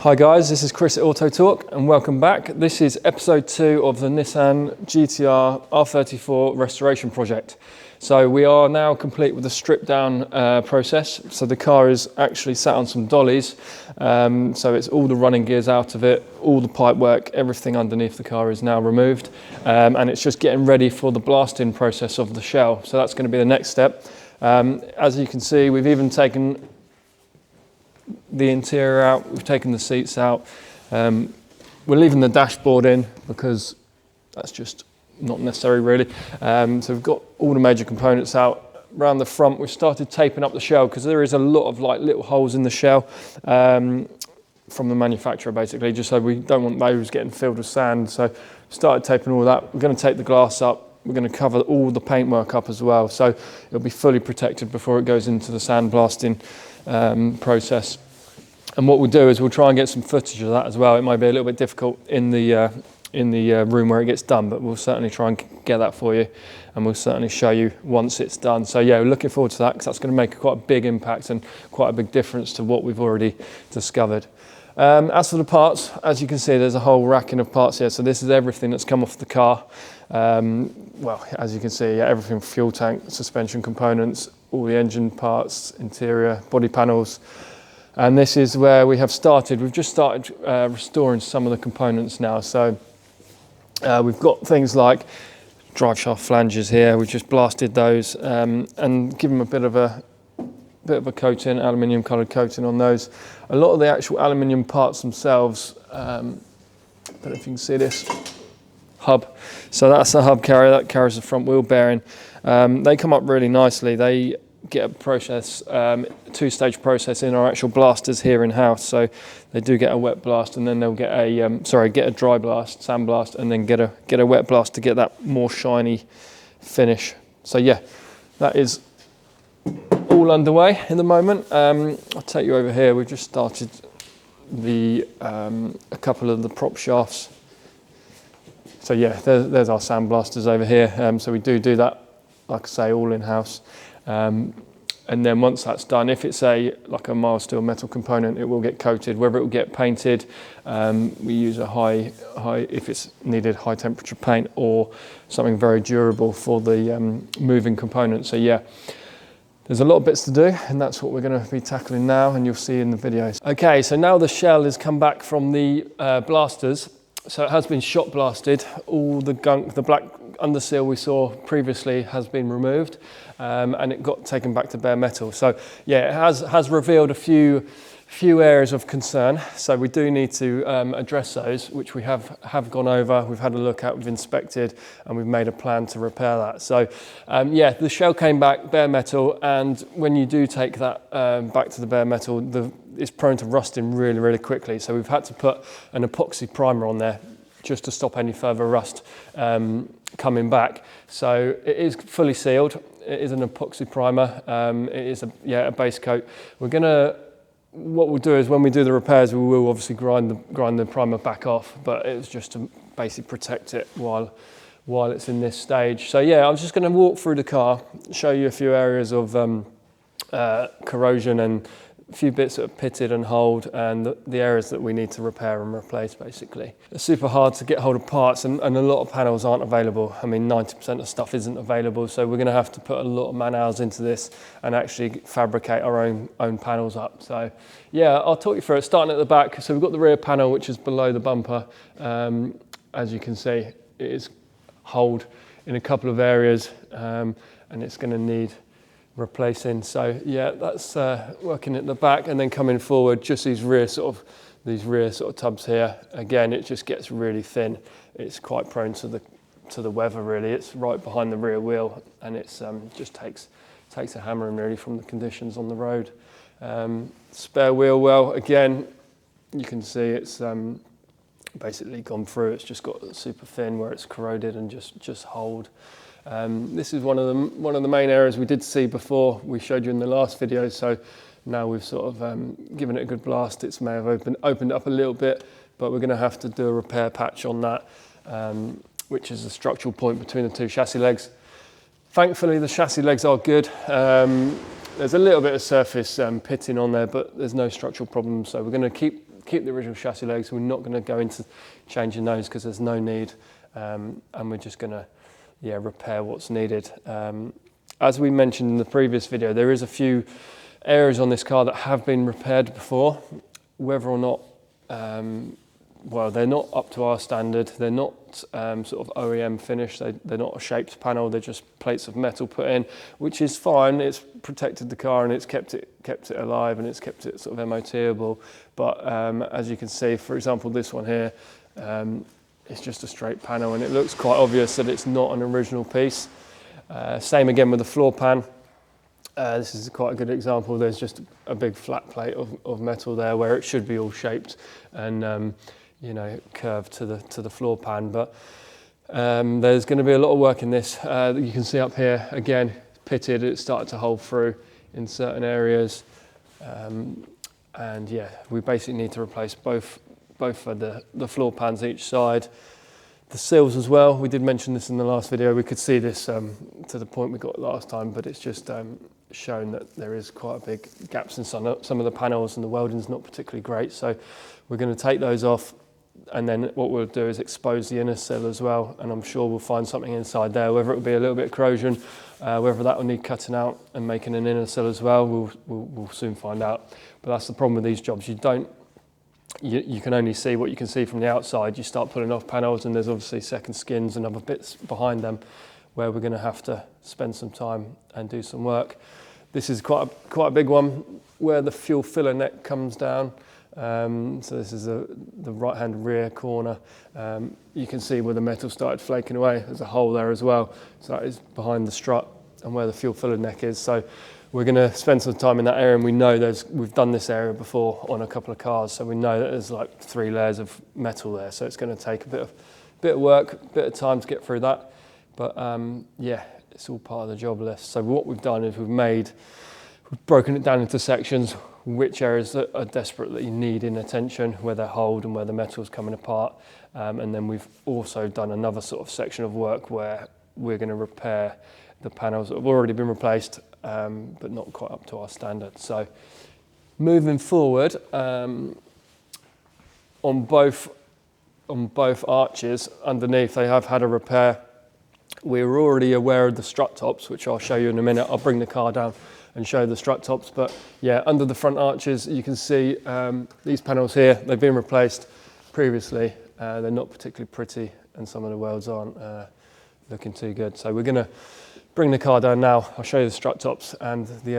Hi guys, this is Chris at Auto Talk and welcome back. This is episode 2 of the Nissan GTR R34 restoration project. So we are now complete with the strip down process. So the car is actually sat on some dollies. So it's all the running gears out of it, all the pipe work, everything underneath the car is now removed. And it's just getting ready for the blasting process of the shell. So that's going to be the next step. As you can see, we've even taken the interior out, we've taken the seats out. We're leaving the dashboard in because that's just not necessary really. So we've got all the major components out. Around the front we've started taping up the shell because there is a lot of like little holes in the shell from the manufacturer basically, just so we don't want those getting filled with sand. So started taping all that. We're going to take the glass up. We're going to cover all the paintwork up as well, so it'll be fully protected before it goes into the sandblasting process. And what we'll do is we'll try and get some footage of that as well. It might be a little bit difficult in the room where it gets done, but we'll certainly try and get that for you, and we'll certainly show you once it's done. So yeah, we're looking forward to that because that's going to make quite a big impact and quite a big difference to what we've already discovered. As for the parts, as you can see, there's a whole racking of parts here. So this is everything that's come off the car. Well, as you can see, yeah, everything: fuel tank, suspension components, all the engine parts, interior, body panels. And this is where we have started. We've just started restoring some of the components now. So we've got things like drive shaft flanges here. We've just blasted those and given them a bit of a coating, aluminium coloured coating on those. A lot of the actual aluminium parts themselves, I don't know if you can see this, hub. So that's the hub carrier, that carries the front wheel bearing. They come up really nicely. They get a process, two-stage process in our actual blasters here in-house. So they do get a wet blast and then they'll get a dry blast, sand blast, and then get a wet blast to get that more shiny finish. So yeah, that is all underway in the moment. I'll take you over here. We've just started a couple of the prop shafts. So yeah, there's our sand blasters over here. So we do that, like I say, all in-house. And then once that's done, if it's like a mild steel metal component, it will get coated. Whether it will get painted, we use a high, if it's needed, high temperature paint or something very durable for the moving component. So yeah, there's a lot of bits to do, and that's what we're going to be tackling now, and you'll see in the videos. Okay, so now the shell has come back from the blasters. So it has been shot blasted. All the gunk, the black underseal we saw previously has been removed, and it got taken back to bare metal. So yeah, it has revealed a few areas of concern. So we do need to address those, which we have gone over. We've had a look at, we've inspected, and we've made a plan to repair that. So yeah, the shell came back bare metal, and when you do take that back to the bare metal, it's prone to rusting really, really quickly. So we've had to put an epoxy primer on there just to stop any further rust coming back. So it is fully sealed. It is an epoxy primer. It is a base coat. What we'll do is when we do the repairs, we will obviously grind the primer back off, but it's just to basically protect it while it's in this stage. So yeah, I'm just going to walk through the car, show you a few areas of corrosion and a few bits that are pitted and holed, and the areas that we need to repair and replace basically. It's super hard to get hold of parts, and a lot of panels aren't available. I mean, 90% of stuff isn't available, so we're going to have to put a lot of man hours into this and actually fabricate our own panels up. So yeah, I'll talk you through it, starting at the back. So we've got the rear panel, which is below the bumper. As you can see, it is holed in a couple of areas, and it's going to need replacing. So yeah, that's working at the back, and then coming forward, just these rear sort of tubs here. Again, it just gets really thin. It's quite prone to the weather really. It's right behind the rear wheel, and it's just takes a hammering really from the conditions on the road. Spare wheel well, again, you can see it's basically gone through. It's just got super thin where it's corroded and just holed. This is one of the main areas we did see before. We showed you in the last video, so now we've sort of given it a good blast. It may have opened up a little bit, but we're going to have to do a repair patch on that, which is the structural point between the two chassis legs. Thankfully, the chassis legs are good. There's a little bit of surface pitting on there, but there's no structural problem, so we're going to keep keep the original chassis legs. We're not going to go into changing those because there's no need, and we're just going to repair what's needed. As we mentioned in the previous video, there is a few areas on this car that have been repaired before. Whether or not, well, they're not up to our standard. They're not sort of OEM finished. They're not a shaped panel. They're just plates of metal put in, which is fine. It's protected the car and it's kept it alive and it's kept it sort of MOT-able. But as you can see, for example, this one here, it's just a straight panel and it looks quite obvious that it's not an original piece. Same again with the floor pan. This is quite a good example. There's just a big flat plate of metal there where it should be all shaped and you know, curved to the floor pan. But there's going to be a lot of work in this. You can see up here again, pitted. It's started to hold through in certain areas, and yeah, we basically need to replace both of the floor pans each side. The seals as well, we did mention this in the last video. We could see this to the point we got last time, but it's just shown that there is quite a big gaps in some of the panels and the welding's not particularly great. So we're going to take those off, and then what we'll do is expose the inner sill as well, and I'm sure we'll find something inside there, whether it will be a little bit of corrosion, whether that will need cutting out and making an inner sill as well, we'll soon find out. But that's the problem with these jobs. You can only see what you can see from the outside. You start pulling off panels and there's obviously second skins and other bits behind them where we're going to have to spend some time and do some work. This is quite a big one where the fuel filler neck comes down. So this is the right hand rear corner. You can see where the metal started flaking away. There's a hole there as well. So that is behind the strut and where the fuel filler neck is. So we're going to spend some time in that area, and we know we've done this area before on a couple of cars, so we know that there's like 3 layers of metal there. So it's going to take a bit of work, a bit of time to get through that. But yeah, it's all part of the job list. So what we've done is we've broken it down into sections, which areas are desperately needing attention, where they're hold and where the metal's coming apart. And then we've also done another sort of section of work where we're going to repair the panels that have already been replaced, but not quite up to our standard. So moving forward, on both arches underneath, they have had a repair. We're already aware of the strut tops, which I'll show you in a minute. I'll bring the car down and show the strut tops. But yeah, under the front arches, you can see these panels here, they've been replaced previously. They're not particularly pretty and some of the welds aren't looking too good. So we're gonna bring the car down now. I'll show you the strut tops and the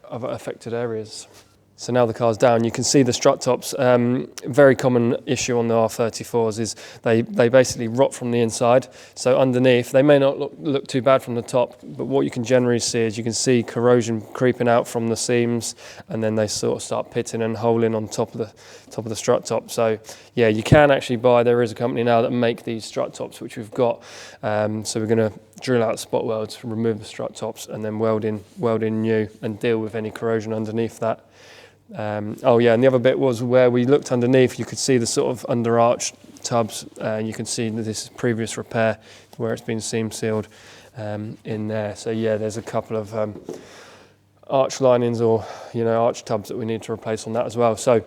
other affected areas. So now the car's down, you can see the strut tops. Very common issue on the R34s is they basically rot from the inside. So underneath, they may not look too bad from the top, but what you can generally see is you can see corrosion creeping out from the seams, and then they sort of start pitting and holing on top of the strut top. So yeah, you can actually buy, there is a company now that make these strut tops, which we've got. So we're gonna drill out spot welds, remove the strut tops, and then weld in new and deal with any corrosion underneath that. Oh yeah, and the other bit was where we looked underneath, you could see the sort of under arch tubs. You can see this previous repair where it's been seam sealed in there. So yeah, there's a couple of arch linings or arch tubs that we need to replace on that as well. So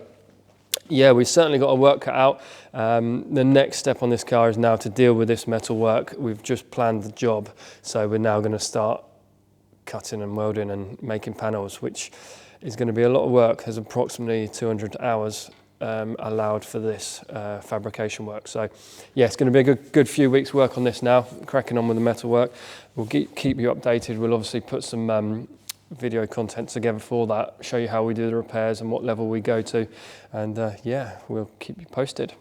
yeah, we've certainly got our work cut out. The next step on this car is now to deal with this metal work. We've just planned the job, so we're now going to start cutting and welding and making panels, which is going to be a lot of work. There's approximately 200 hours allowed for this fabrication work. So yeah, it's going to be a good few weeks work on this now, cracking on with the metal work. We'll keep you updated. We'll obviously put some video content together for that, show you how we do the repairs and what level we go to, and yeah, we'll keep you posted.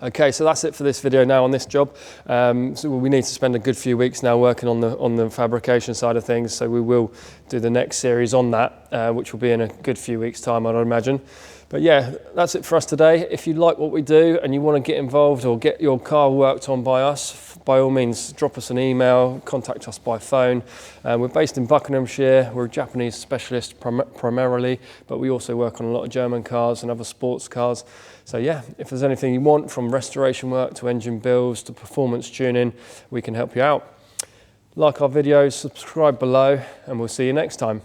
Okay, so that's it for this video now on this job. So we need to spend a good few weeks now working on the fabrication side of things, so we will do the next series on that, which will be in a good few weeks' time, I'd imagine. But yeah, that's it for us today. If you like what we do and you want to get involved or get your car worked on by us, by all means, drop us an email, contact us by phone. We're based in Buckinghamshire. We're a Japanese specialist primarily, but we also work on a lot of German cars and other sports cars. So yeah, if there's anything you want, from restoration work to engine builds to performance tuning, we can help you out. Like our videos, subscribe below, and we'll see you next time.